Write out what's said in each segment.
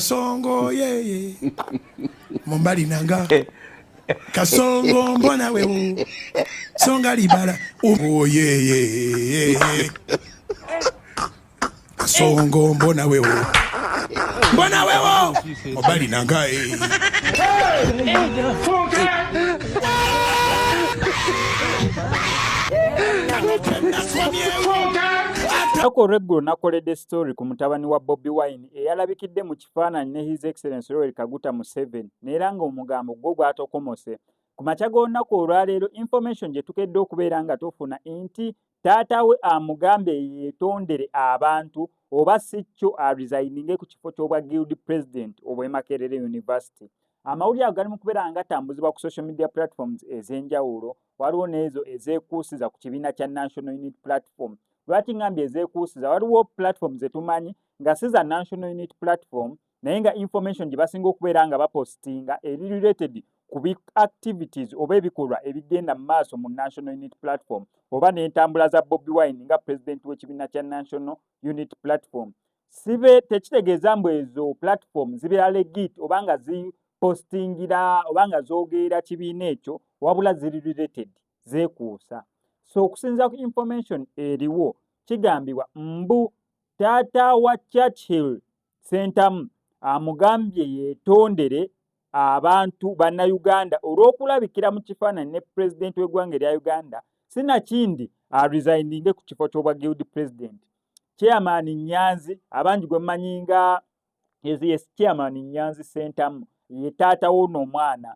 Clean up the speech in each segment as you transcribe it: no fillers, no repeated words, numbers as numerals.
Kasongo ye Mombali nanga Kasongo mbona wewe Songa libala oh ye Kasongo mbona wewe Mombali nanga Ako Rebgo nakoledde story ku mutabani wa Bobi Wine eyalabikidde mu kifaananyi ne His Excellency Yoweri Kaguta Museveni neera ng'omugambo gwo gwatokomose. Ku makya g'olunaku olwaleero information gye tukedde okubeera nga tufuna nti taata we amugambye yeetondere abantu oba si kyo aresigninge ku kifo ky'obwa Guild President obw'e Makerere University. Amawulire ago gali mu kubeera nga gatambuzibwa ku social media platforms ez'enjawulo, waliwo n'ezo ezeekuusiza ku kibiina kya National Unity Platform. Lwaki ngambye ezeekuusiza, waliwo platform zetumanyi nga si za National Unity Platform naye nga information gye basinga okubeera nga bapostinga eri related ku activities oba ebikolwa ebigenda mu maaso mu National Unity Platform oba n'entambula za Bobi Wine nga president w'ekibiina kya National Unity Platform. Sibe tekitegeeza mbu ezo platform zibeera legit oba nga zipostingira oba nga zoogerera kibiina ekyo, wabula ziri related, zeekuusa. So okusinza ku information eriwo kigambibwa mbu taata wa Churchill Sentamu amugambye yeetondere abantu bannayuganda olw'okulabikira mu kifaananyi ne president w'eggwanga erya Uganda sinakindi aresigninge ku kifo ky'obwa Guild President. Chairman Nyanzi abangi gwe mmanyi nga yes Chairman Nyanzi Sentamu ye taata w'ono omwana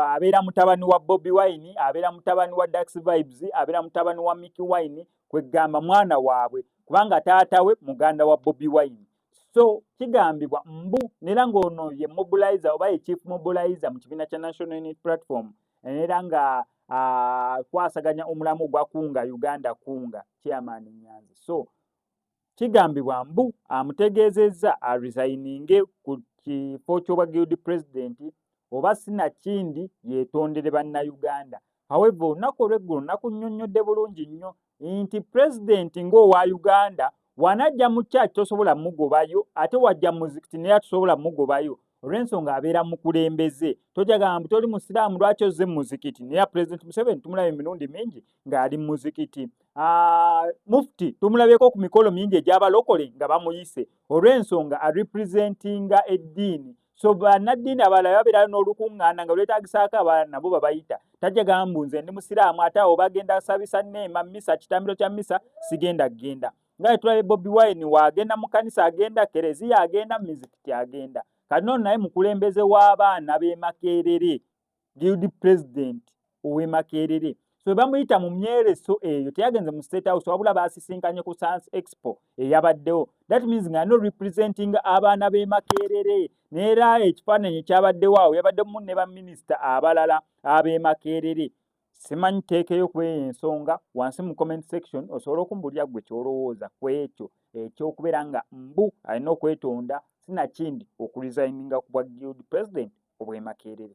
abeera mutabani wa Bobi Wine, abeera mutabani wa Dax Vibes, abeera mutabani wa Mickey Wine, kwegamba mwana waabwe kubanga taata we muganda wa Bobi Wine. So kigambibwa mbu nera ng'ono ye mobilizer oba ye chief mobilizer mu kibiina kya National Unity Platform era nga kwasaganya omulamu gwa Kunga Uganda Kunga Chairman Nyanzi. So kigambibwa mbu amutegeezezza aresigninge ku kifo ky'obwa Guild President oba sinakindi yeetondere bannayuganda. However, olunaku olw'eggulu nakunnyonnyodde bulungi nnyo nti president ng'owa Uganda wanajja mu church tosobola mugobayo ate wajja muzikiti naye atusobola mugobayo olw'ensonga abeera mukulembeze. Tojagamba toli musiraamu lwaki ozze muzikiti naye president Museveni tumulaba emirundi mingi ng'ali muzikiti. Mufti tumulabyeko ku mikolo mingi egy'abalokole nga bamuyise olw'ensonga arepresentinga eddiini. So bannaddiini abalala babeera n'olukuŋŋaana nga lwetaagisaako abalala nabo babayita. Tajagamba mbu nze ndi musiraamu ate awo bagenda asabisa nneema mmisa kitambiro kya mmisa sigenda kgenda. Nga tulabye Bobi Wine waagenda mu kanisa agenda, kereziya agenda, mizikiti agenda. Kati nno naye mukulembeze w'abaana b'e Makerere, Guild President ow'e Makerere. So bamuyita mu myereso eyo teyagenze mu State House wabula baasisinkanye ku Science Expo eyabaddewo. That means nga no representing abaana b'e Makerere. Neera ekifaananyi ekyabaddewo awo yabadde mu ne baminisita abalala ab'e Makerere. Simanyi teekeyo ku eyo ensonga wansi mu comment section osobola okumbulira gwe ky'olowooza ku ekyo eky'okubeera nga mbu alina okwetonda sinakindi okuresigninga ku bwa Guild President obw'e Makerere.